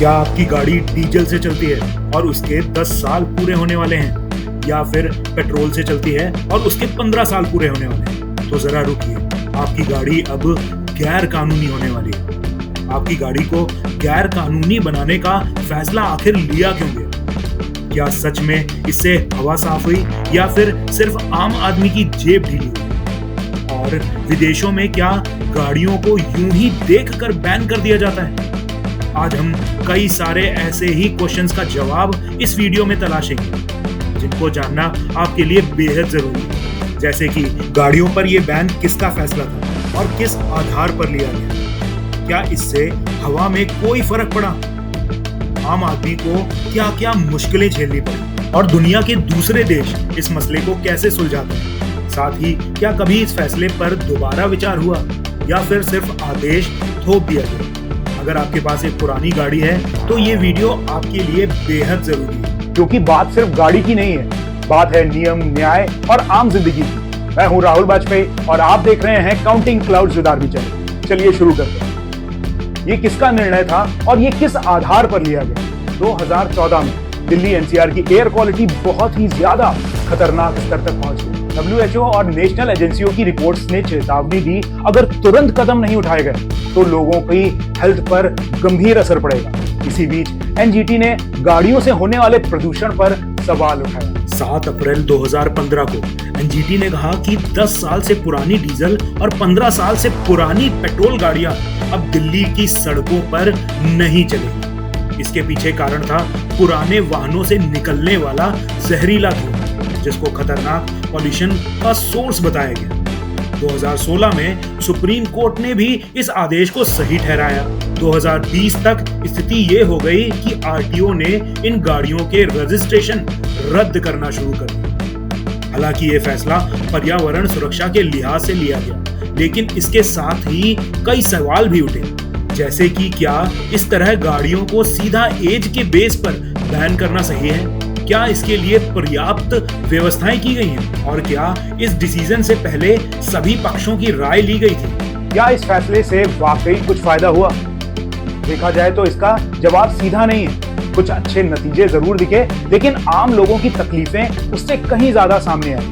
क्या आपकी गाड़ी डीजल से चलती है और उसके 10 साल पूरे होने वाले हैं, या फिर पेट्रोल से चलती है और उसके 15 साल पूरे होने वाले हैं? तो जरा रुकिए, आपकी गाड़ी अब गैर कानूनी होने वाली है। आपकी गाड़ी को गैर कानूनी बनाने का फैसला आखिर लिया क्यों गया? क्या सच में इससे हवा साफ हुई, या फिर सिर्फ आम आदमी की जेब ढीली हुई? और विदेशों में क्या गाड़ियों को यूं ही देखकर बैन कर दिया जाता है? आज हम कई सारे ऐसे ही क्वेश्चंस का जवाब इस वीडियो में तलाशेंगे, जिनको जानना आपके लिए बेहद जरूरी है। जैसे कि गाड़ियों पर यह बैन किसका फैसला था और किस आधार पर लिया गया? क्या इससे हवा में कोई फर्क पड़ा? आम आदमी को क्या क्या मुश्किलें झेलनी पड़ी और दुनिया के दूसरे देश इस मसले को कैसे सुलझाते हैं? साथ ही क्या कभी इस फैसले पर दोबारा विचार हुआ, या फिर सिर्फ आदेश थोप दिया गया? अगर आपके पास एक पुरानी गाड़ी है तो ये वीडियो आपके लिए बेहद जरूरी है, क्योंकि बात सिर्फ गाड़ी की नहीं है, बात है नियम, न्याय और आम जिंदगी की। मैं हूं राहुल वाजपेयी और आप देख रहे हैं counting clouds with RB channel. चलिए शुरू करते हैं। ये किसका निर्णय था और ये किस आधार पर लिया गया? 2014 में दिल्ली एनसीआर की एयर क्वालिटी बहुत ही ज्यादा खतरनाक स्तर तक पहुंच गई। WHO और नेशनल एजेंसियों की रिपोर्ट्स ने चेतावनी दी, अगर तुरंत कदम नहीं उठाए गए तो लोगों की हेल्थ पर गंभीर असर पड़ेगा। इसी बीच एनजीटी ने गाड़ियों से होने वाले प्रदूषण पर सवाल उठाया। 7 अप्रैल 2015 को एनजीटी ने कहा कि 10 साल से पुरानी डीजल और 15 साल से पुरानी पेट्रोल गाड़ियां अब दिल्ली की सड़कों पर नहीं चलेंगी। इसके पीछे कारण था पुराने वाहनों से निकलने वाला जहरीला धुआं, जिसको खतरनाक पॉल्यूशन का सोर्स बताया गया। 2016 में सुप्रीम कोर्ट ने भी इस आदेश को सही ठहराया। 2020 तक स्थिति ये हो गई कि आरटीओ ने इन गाड़ियों के रजिस्ट्रेशन रद्द करना शुरू कर दिया। हालांकि ये फैसला पर्यावरण सुरक्षा के लिहाज से लिया गया, लेकिन इसके साथ ही कई सवाल भी उठे, जैसे कि क्या इस तरह गाड़ियों को सीधा एज के बेस पर बैन करना सही है? क्या इसके लिए पर्याप्त व्यवस्थाएं की गई हैं? और क्या इस डिसीजन से पहले सभी पक्षों की राय ली गई थी? क्या इस फैसले से वाकई कुछ फायदा हुआ? देखा जाए तो इसका जवाब सीधा नहीं है। कुछ अच्छे नतीजे जरूर दिखे, लेकिन आम लोगों की तकलीफें उससे कहीं ज्यादा सामने आई।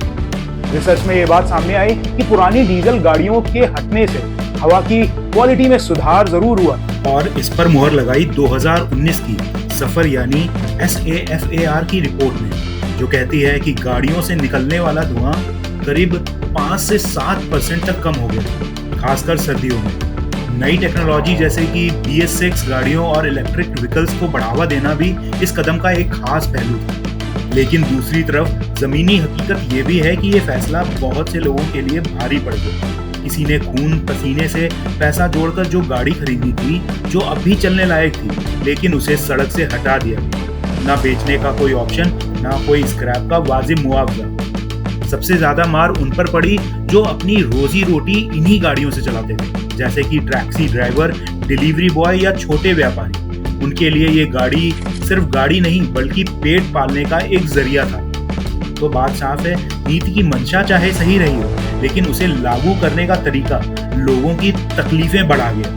रिसर्च में ये बात सामने आई कि पुरानी डीजल गाड़ियों के हटने से हवा की क्वालिटी में सुधार जरूर हुआ, और इस पर मुहर लगाई 2019 की सफर यानी SAFAR की रिपोर्ट में, जो कहती है कि गाड़ियों से निकलने वाला धुआं करीब 5 से 7% तक कम हो गया, खासकर सर्दियों में। नई टेक्नोलॉजी जैसे कि BS6 गाड़ियों और इलेक्ट्रिक व्हीकल्स को बढ़ावा देना भी इस कदम का एक खास पहलू था। लेकिन दूसरी तरफ जमीनी हकीकत ये भी है कि ये फैसला बहुत से लोगों के लिए भारी पड़ गया। किसी ने खून पसीने से पैसा जोड़कर जो गाड़ी खरीदी थी, जो अब भी चलने लायक थी, लेकिन उसे सड़क से हटा दिया। ना बेचने का कोई ऑप्शन, ना कोई स्क्रैप का वाजिब मुआवजा। सबसे ज्यादा मार उन पर पड़ी जो अपनी रोजी रोटी इन्हीं गाड़ियों से चलाते थे, जैसे कि टैक्सी ड्राइवर, डिलीवरी बॉय या छोटे व्यापारी। उनके लिए ये गाड़ी सिर्फ गाड़ी नहीं, बल्कि पेट पालने का एक जरिया था। तो बात साफ है, नीति की मंशा चाहे सही रही हो, लेकिन उसे लागू करने का तरीका लोगों की तकलीफें बढ़ा गया।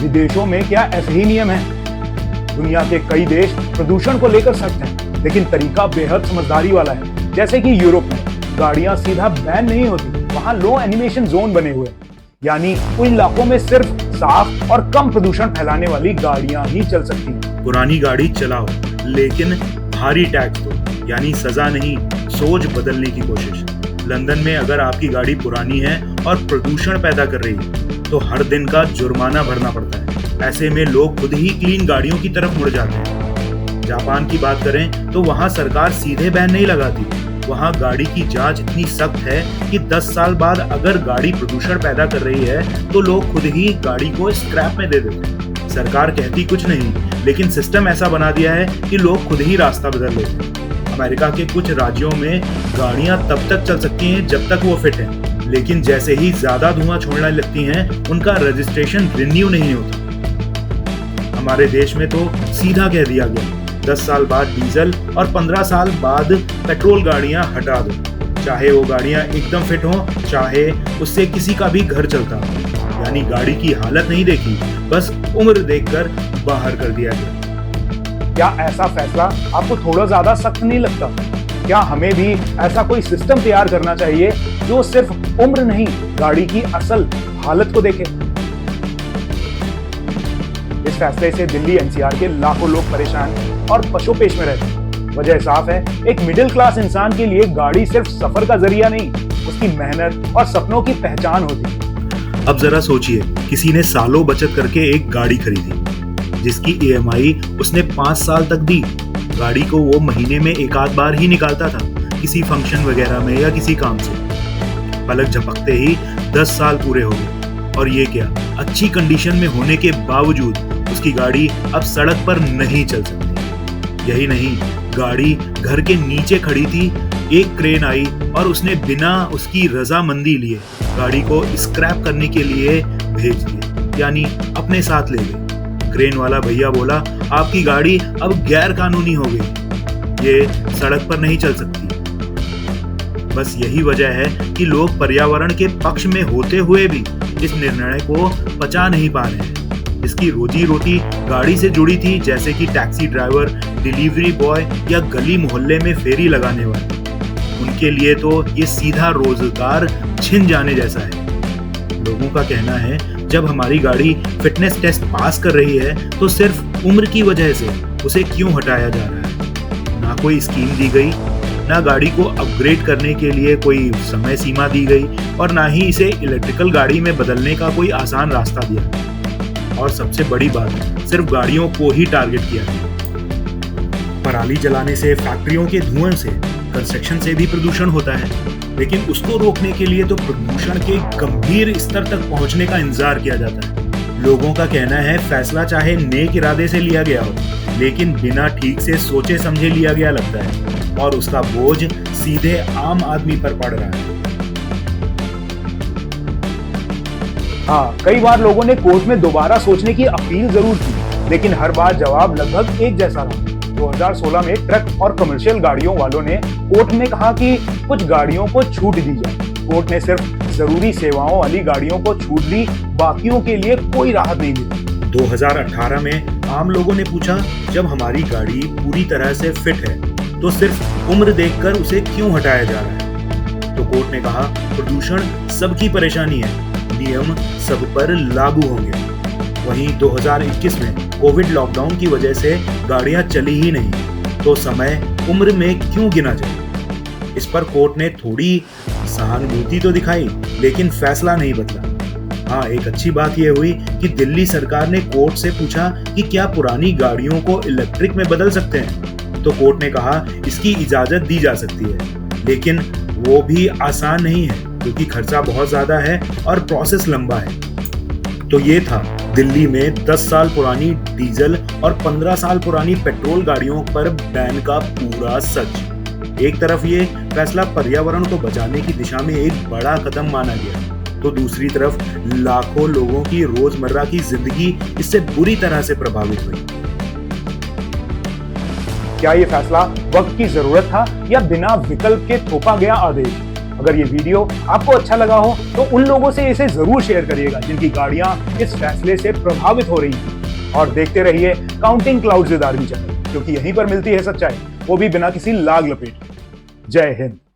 विदेशों में क्या ऐसे ही नियम है? दुनिया के कई देश प्रदूषण को लेकर सख्त हैं, लेकिन तरीका बेहद समझदारी वाला है। जैसे कि यूरोप में गाड़ियां सीधा बैन नहीं होती, वहां लो एनिमेशन जोन बने हुए, यानी उन इलाकों में सिर्फ साफ और कम प्रदूषण फैलाने वाली गाड़ियां ही चल सकती हैं। पुरानी गाड़ी चलाओ, लेकिन भारी टैक्स दो, यानी सजा नहीं, सोच बदलने की कोशिश। लंदन में अगर आपकी गाड़ी पुरानी है और प्रदूषण पैदा कर रही है, तो हर दिन का जुर्माना भरना पड़ता है। ऐसे में लोग खुद ही क्लीन गाड़ियों की तरफ मुड़ जाते हैं। जापान की बात करें तो वहां सरकार सीधे बैन नहीं लगाती। वहां गाड़ी की जांच इतनी सख्त है कि 10 साल बाद अगर गाड़ी प्रदूषण पैदा कर रही है, तो लोग खुद ही गाड़ी को स्क्रैप में दे देते हैं। सरकार कहती कुछ नहीं, लेकिन सिस्टम ऐसा बना दिया है कि लोग खुद ही रास्ता बदल लेते हैं। अमेरिका के कुछ राज्यों में गाड़ियां तब तक चल सकती हैं जब तक वो फिट हैं, लेकिन जैसे ही ज्यादा धुआं छोड़ने लगती हैं, उनका रजिस्ट्रेशन रिन्यू नहीं होता। हमारे देश में तो सीधा कह दिया गया, 10 साल बाद डीजल और 15 साल बाद पेट्रोल गाड़ियां हटा दो, चाहे वो गाड़ियां एकदम फिट हों, चाहे उससे किसी का भी घर चलता हो। यानी गाड़ी की हालत नहीं देखी, बस उम्र देखकर बाहर कर दिया गया। क्या ऐसा फैसला आपको थोड़ा ज्यादा सख्त नहीं लगता? क्या हमें भी ऐसा कोई सिस्टम तैयार करना चाहिए जो सिर्फ उम्र नहीं, गाड़ी की असल हालत को देखे? इस फैसले से दिल्ली एनसीआर के लाखों लोग परेशान और पशोपेश में रहते हैं। वजह साफ है, एक मिडिल क्लास इंसान के लिए गाड़ी सिर्फ सफर का जरिया नहीं, उसकी मेहनत और सपनों की पहचान होती है। अब जरा सोचिए, किसी ने सालों बचत करके एक गाड़ी खरीदी जिसकी ईएमआई उसने 5 साल तक दी। गाड़ी को वो महीने में एक आध बार ही निकालता था, किसी फंक्शन वगैरह में या किसी काम से। पलक झपकते ही 10 साल पूरे हो गए और ये क्या, अच्छी कंडीशन में होने के बावजूद उसकी गाड़ी अब सड़क पर नहीं चल सकती। यही नहीं, गाड़ी घर के नीचे खड़ी थी, एक क्रेन आई और उसने बिना उसकी रजामंदी लिए गाड़ी को स्क्रैप करने के लिए भेज दिया, यानी अपने साथ ले गए। क्रेन वाला भैया बोला, आपकी गाड़ी अब गैर कानूनी हो गई, ये सड़क पर नहीं चल सकती। बस यही वजह है कि लोग पर्यावरण के पक्ष में होते हुए भी इस निर्णय को पचा नहीं पा रहे हैं। इसकी रोजी रोटी गाड़ी से जुड़ी थी, जैसे कि टैक्सी ड्राइवर, डिलीवरी बॉय या गली मोहल्ले में फेरी लगाने वाले। उनके लिए तो ये सीधा रोजगार छिन जाने जैसा है। लोगों का कहना है, जब हमारी गाड़ी फिटनेस टेस्ट पास कर रही है तो सिर्फ उम्र की वजह से उसे क्यों हटाया जा रहा है? ना कोई स्कीम दी गई, ना गाड़ी को अपग्रेड करने के लिए कोई समय सीमा दी गई और ना ही इसे इलेक्ट्रिकल गाड़ी में बदलने का कोई आसान रास्ता दिया। और सबसे बड़ी बात, सिर्फ गाड़ियों को ही टारगेट किया है। पराली जलाने से, फैक्ट्रियों के धुएं से, कंस्ट्रक्शन से भी प्रदूषण होता है, लेकिन उसको रोकने के लिए तो प्रदूषण के गंभीर स्तर तक पहुंचने का इंतजार किया जाता है। लोगों का कहना है, फैसला चाहे नेक इरादे से लिया गया हो, लेकिन बिना ठीक से सोचे समझे लिया गया लगता है और उसका बोझ सीधे आम आदमी पर पड़ रहा है। हाँ, कई बार लोगों ने कोर्ट में दोबारा सोचने की अपील जरूर की, लेकिन हर बार जवाब लगभग एक जैसा रहा। 2016 में ट्रक और कमर्शियल गाड़ियों वालों ने कोर्ट में कहा कि कुछ गाड़ियों को छूट दी जाए। कोर्ट ने सिर्फ जरूरी सेवाओं वाली गाड़ियों को छूट दी, बाकियों के लिए कोई राहत नहीं मिली। 2018 में आम लोगों ने पूछा, जब हमारी गाड़ी पूरी तरह से फिट है तो सिर्फ उम्र देखकर उसे क्यों हटाया जा रहा है? तो कोर्ट ने कहा, प्रदूषण सबकी परेशानी है, नियम सब पर लागू होंगे। वहीं 2021 में कोविड लॉकडाउन की वजह से गाड़ियां चली ही नहीं, तो समय उम्र में क्यों गिना जाए? इस पर कोर्ट ने थोड़ी सहानुभूति तो दिखाई, लेकिन फैसला नहीं बदला। हाँ, एक अच्छी बात यह हुई कि दिल्ली सरकार ने कोर्ट से पूछा कि क्या पुरानी गाड़ियों को इलेक्ट्रिक में बदल सकते हैं, तो कोर्ट ने कहा इसकी इजाजत दी जा सकती है, लेकिन वो भी आसान नहीं है क्योंकि खर्चा बहुत ज्यादा है और प्रोसेस लंबा है। तो ये था दिल्ली में 10 साल पुरानी डीजल और 15 साल पुरानी पेट्रोल गाड़ियों पर बैन का पूरा सच। एक तरफ ये फैसला पर्यावरण को बचाने की दिशा में एक बड़ा कदम माना गया, तो दूसरी तरफ लाखों लोगों की रोजमर्रा की जिंदगी इससे बुरी तरह से प्रभावित हुई। क्या ये फैसला वक्त की जरूरत था या बिना विकल्प के थोपा गया आदेश? अगर ये वीडियो आपको अच्छा लगा हो तो उन लोगों से इसे जरूर शेयर करिएगा जिनकी गाड़ियां इस फैसले से प्रभावित हो रही हैं। और देखते रहिए counting clouds with RV channel, क्योंकि यहीं पर मिलती है सच्चाई, वो भी बिना किसी लाग लपेट। जय हिंद।